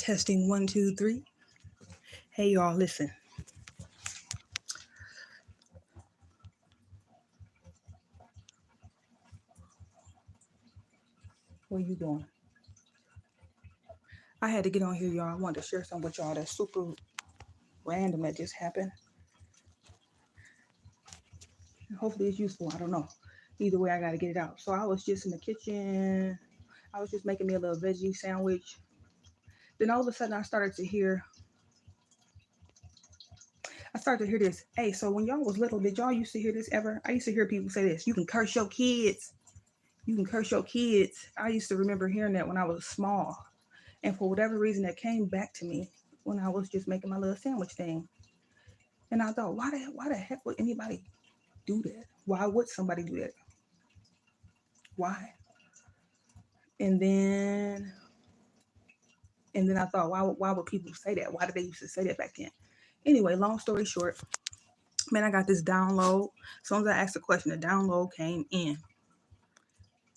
Testing 1, 2, 3. Hey y'all, listen. What are you doing? I had to get on here, y'all. I wanted to share something with y'all that's super random that just happened. Hopefully it's useful. I don't know. Either way, I got to get it out. So I was just in the kitchen. I was just making me a little veggie sandwich. Then all of a sudden I started to hear this. Hey, so when y'all was little, did y'all used to hear this ever? I used to hear people say this. You can curse your kids. You can curse your kids. I used to remember hearing that when I was small. And for whatever reason, that came back to me when I was just making my little sandwich thing. And I thought, why the heck would anybody do that? Why would somebody do that? Why? And then I thought, why would people say that? Why did they used to say that back then? Anyway, long story short, man, I got this download. As soon as I asked the question, the download came in.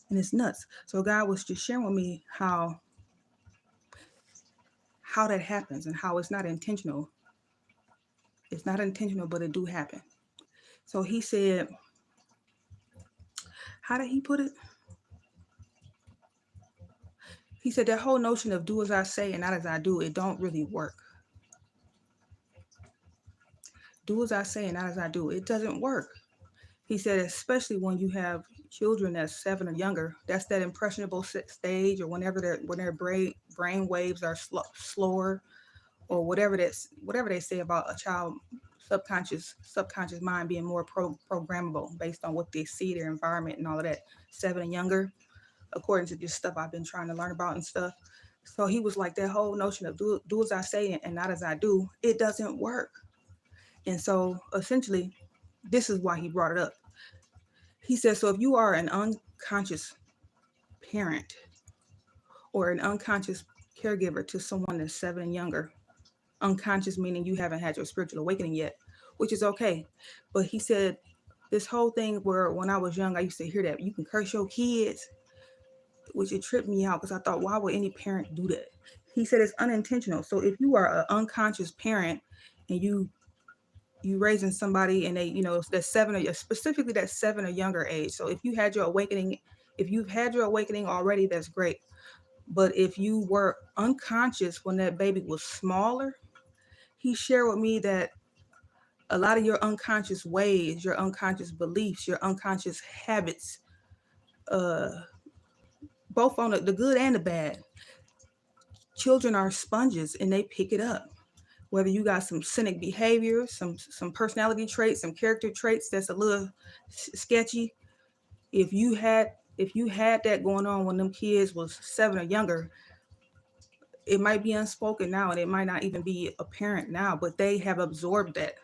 And it's nuts. So God was just sharing with me how that happens and how it's not intentional. It's not intentional, but it do happen. So he said, how did he put it? He said that whole notion of do as I say and not as I do, it don't really work. Do as I say and not as I do. It doesn't work. He said, especially when you have children that's 7 or younger, that's that impressionable stage, or whenever their brain waves are slower, or whatever they say about a child subconscious mind being more programmable based on what they see, their environment and all of that. 7 and younger, according to just stuff I've been trying to learn about and stuff. So he was like, that whole notion of do as I say and not as I do, it doesn't work. And so essentially, this is why he brought it up. He says, so if you are an unconscious parent or an unconscious caregiver to someone that's 7 and younger, unconscious meaning you haven't had your spiritual awakening yet, which is okay. But he said this whole thing where when I was young, I used to hear that you can curse your kids, which it tripped me out because I thought, why would any parent do that? He said it's unintentional. So if you are an unconscious parent and you raising somebody and they, that's 7 or specifically that 7 or younger age. So if you've had your awakening already, that's great. But if you were unconscious when that baby was smaller, he shared with me that a lot of your unconscious ways, your unconscious beliefs, your unconscious habits, both on the good and the bad, children are sponges and they pick it up. Whether you got some cynic behavior, some personality traits, some character traits that's a little sketchy, if you had that going on when them kids was 7 or younger, it might be unspoken now and it might not even be apparent now, but they have absorbed that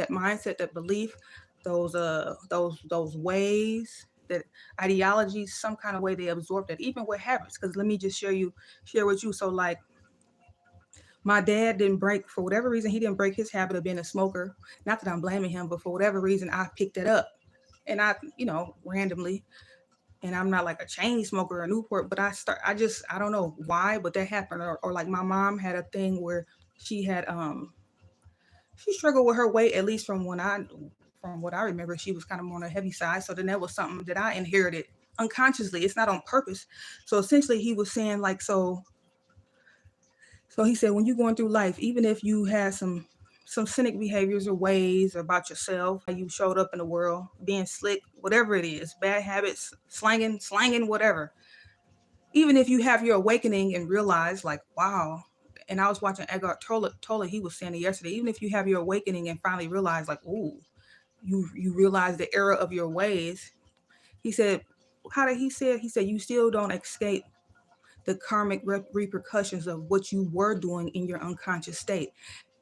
mindset, that belief, those ways, that ideologies, some kind of way they absorb that, even with habits. Because let me just share with you. So like, my dad didn't break, for whatever reason, he didn't break his habit of being a smoker. Not that I'm blaming him, but for whatever reason, I picked it up. And I, randomly, and I'm not like a chain smoker or a Newport, but I don't know why, but that happened. Or like my mom had a thing where she had, she struggled with her weight, at least from what I remember, she was kind of more on the heavy side. So then that was something that I inherited unconsciously. It's not on purpose. So essentially he was saying like, so he said, when you're going through life, even if you had some cynic behaviors or ways about yourself, how you showed up in the world, being slick, whatever it is, bad habits, slanging, whatever. Even if you have your awakening and realize like, wow. And I was watching Eckhart Tolle, he was saying it yesterday, even if you have your awakening and finally realize like, ooh, you realize the error of your ways. He said, he said, you still don't escape the karmic repercussions of what you were doing in your unconscious state.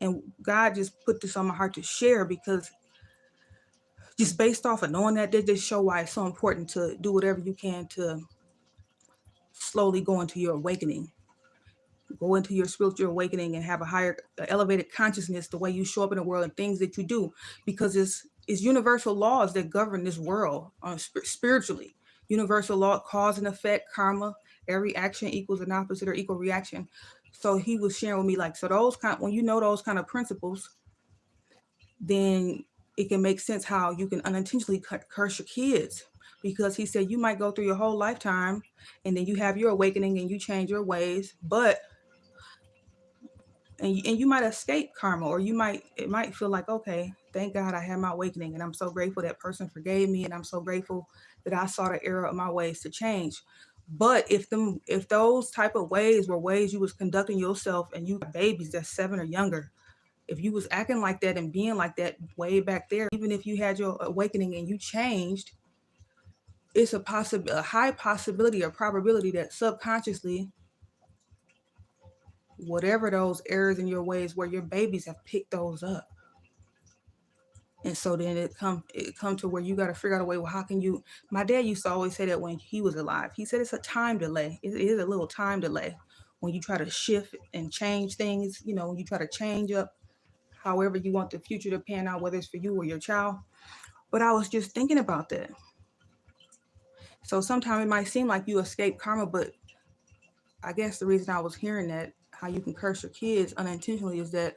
And God just put this on my heart to share, because just based off of knowing that, they just show why it's so important to do whatever you can to slowly go into your awakening, go into your spiritual awakening and have a higher elevated consciousness, the way you show up in the world and things that you do, because it's universal laws that govern this world spiritually. Universal law, cause and effect, karma. Every action equals an opposite or equal reaction. So he was sharing with me like, so those kind, when you know those kind of principles, then it can make sense how you can unintentionally curse your kids. Because he said you might go through your whole lifetime and then you have your awakening and you change your ways, but and you might escape karma, or it might feel like, okay, thank God I had my awakening and I'm so grateful that person forgave me and I'm so grateful that I saw the error of my ways to change. But if those type of ways were ways you was conducting yourself and you got babies that's 7 or younger, if you was acting like that and being like that way back there, even if you had your awakening and you changed, it's a high possibility or probability that subconsciously, whatever those errors in your ways where your babies have picked those up. And so then it come to where you got to figure out a way, well, how can you, my dad used to always say that when he was alive, he said it's a time delay. It is a little time delay when you try to shift and change things, when you try to change up however you want the future to pan out, whether it's for you or your child. But I was just thinking about that. So sometimes it might seem like you escape karma, but I guess the reason I was hearing that, how you can curse your kids unintentionally, is that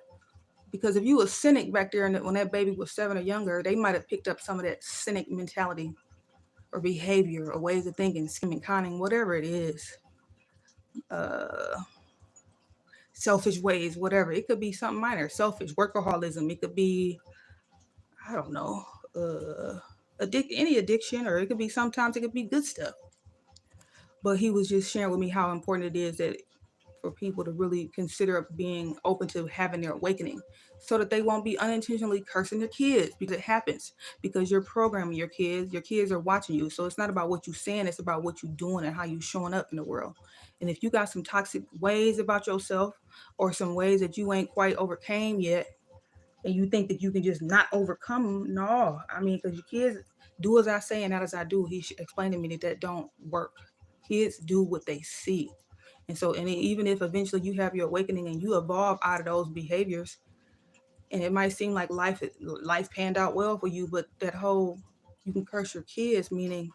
because if you were cynic back there and when that baby was 7 or younger, they might have picked up some of that cynic mentality or behavior or ways of thinking, scheming, conning, whatever it is, selfish ways, whatever. It could be something minor, selfish, workaholism. It could be, I don't know, any addiction, or it could be, sometimes it could be good stuff. But he was just sharing with me how important it is that for people to really consider being open to having their awakening, so that they won't be unintentionally cursing their kids, because it happens because you're programming your kids. Your kids are watching you. So it's not about what you're saying, it's about what you're doing and how you're showing up in the world. And if you got some toxic ways about yourself, or some ways that you ain't quite overcame yet, and you think that you can just not overcome them, no. I mean, because your kids do as I say and not as I do. He explained to me that don't work. Kids do what they see. And so, and even if eventually you have your awakening and you evolve out of those behaviors, and it might seem like life panned out well for you, but that whole, you can curse your kids, meaning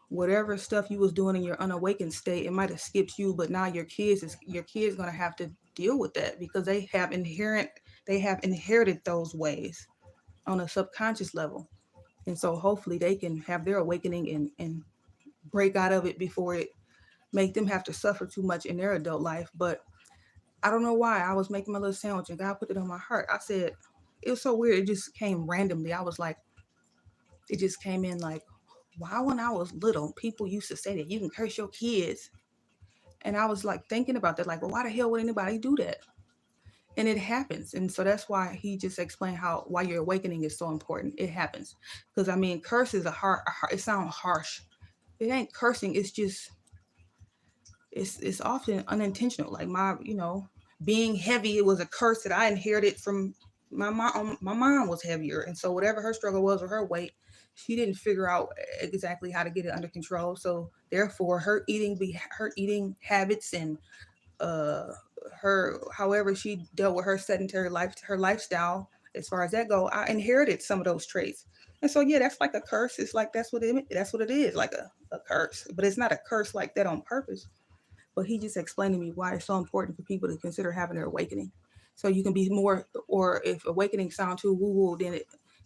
whatever stuff you was doing in your unawakened state, it might have skipped you, but now your kids gonna have to deal with that, because they have inherited those ways on a subconscious level. And so hopefully they can have their awakening and break out of it before it make them have to suffer too much in their adult life. But I don't know why, I was making my little sandwich and God put it on my heart. I said, it was so weird. It just came randomly. I was like, it just came in like, why when I was little, people used to say that you can curse your kids. And I was like thinking about that, like, well, why the hell would anybody do that? And it happens. And so that's why he just explained why your awakening is so important. It happens. Because I mean, curse is it sounds harsh. It ain't cursing. It's just, it's often unintentional. Like being heavy, it was a curse that I inherited from my mom. My mom was heavier. And so whatever her struggle was with her weight, she didn't figure out exactly how to get it under control. So therefore her eating habits and her, however she dealt with her sedentary lifestyle, as far as that go, I inherited some of those traits. And so yeah, that's like a curse. It's like that's what it is, like a curse. But it's not a curse like that on purpose. But he just explained to me why it's so important for people to consider having their awakening. So you can be more, or if awakening sound too woo-woo, then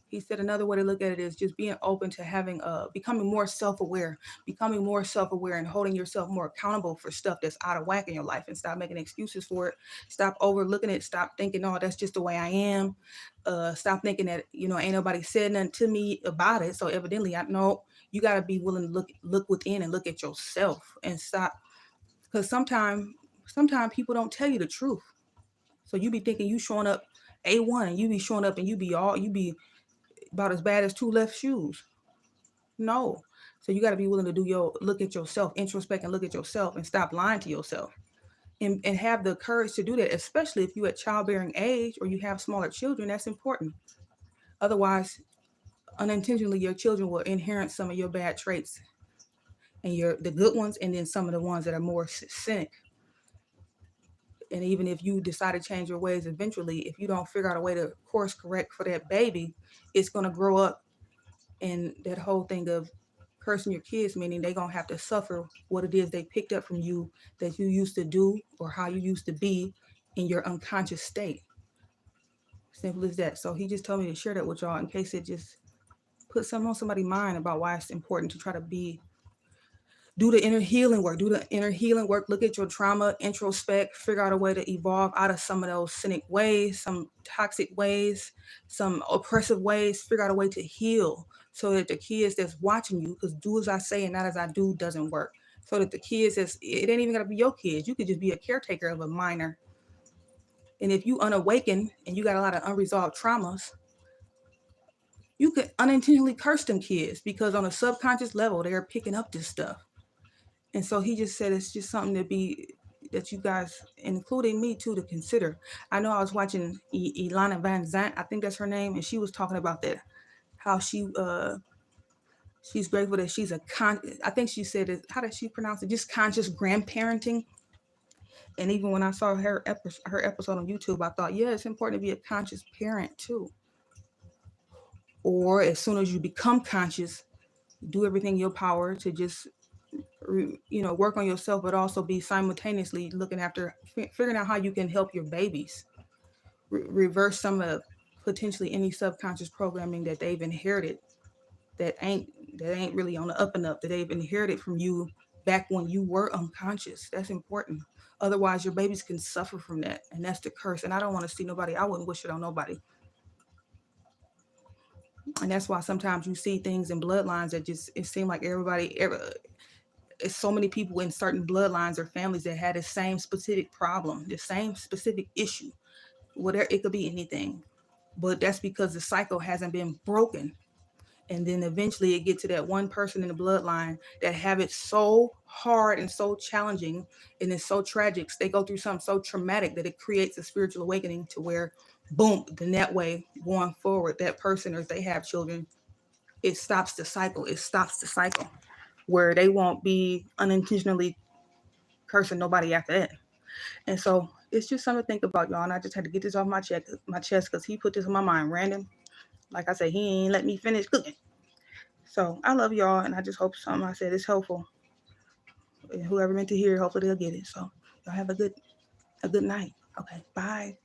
he said another way to look at it is just being open to having becoming more self-aware and holding yourself more accountable for stuff that's out of whack in your life, and stop making excuses for it. Stop overlooking it. Stop thinking, oh, that's just the way I am. Stop thinking that, ain't nobody said nothing to me about it, so evidently I know. You got to be willing to look within and look at yourself and stop, because sometimes people don't tell you the truth. So you be thinking you showing up A1, and you be showing up and you be about as bad as two left shoes. No. So you got to be willing to look at yourself, introspect and look at yourself, and stop lying to yourself, and have the courage to do that, especially if you at childbearing age or you have smaller children. That's important. Otherwise, unintentionally, your children will inherit some of your bad traits, and the good ones, and then some of the ones that are more cynic. And even if you decide to change your ways eventually, if you don't figure out a way to course correct for that baby, it's going to grow up. And that whole thing of cursing your kids, meaning they're going to have to suffer what it is they picked up from you that you used to do or how you used to be in your unconscious state. Simple as that. So he just told me to share that with y'all in case it just put something on somebody's mind about why it's important to try to do the inner healing work. Do the inner healing work. Look at your trauma, introspect, figure out a way to evolve out of some of those cynic ways, some toxic ways, some oppressive ways. Figure out a way to heal so that the kids that's watching you, because do as I say and not as I do doesn't work. So that the kids it ain't even gotta be your kids. You could just be a caretaker of a minor. And if you unawakened and you got a lot of unresolved traumas, you could unintentionally curse them kids because on a subconscious level, they're picking up this stuff. And so he just said it's just something that you guys, including me too, to consider. I know I was watching Ilana Van Zant, I think that's her name, and she was talking about that, how she's grateful that she's I think she said it, how did she pronounce it? Just conscious grandparenting. And even when I saw her episode on YouTube, I thought, yeah, it's important to be a conscious parent too. Or as soon as you become conscious, do everything in your power to just work on yourself, but also be simultaneously looking after figuring out how you can help your babies reverse some of potentially any subconscious programming that they've inherited that ain't really on the up and up, that they've inherited from you back when you were unconscious. That's important. Otherwise your babies can suffer from that, and that's the curse. And I don't want to see nobody, I wouldn't wish it on nobody. And that's why sometimes you see things in bloodlines that just, it seems like it's so many people in certain bloodlines or families that had the same specific problem, the same specific issue, whatever, it could be anything. But that's because the cycle hasn't been broken. And then eventually it gets to that one person in the bloodline that have it so hard and so challenging and it's so tragic. They go through something so traumatic that it creates a spiritual awakening to where, boom, then that way going forward, that person, or if they have children, it stops the cycle. It stops the cycle where they won't be unintentionally cursing nobody after that. And so it's just something to think about, y'all. And I just had to get this off my chest because he put this in my mind random. Like I said, he ain't let me finish cooking. So I love y'all, and I just hope something I said is helpful. And whoever meant to hear, hopefully they'll get it. So y'all have a good night. Okay, bye.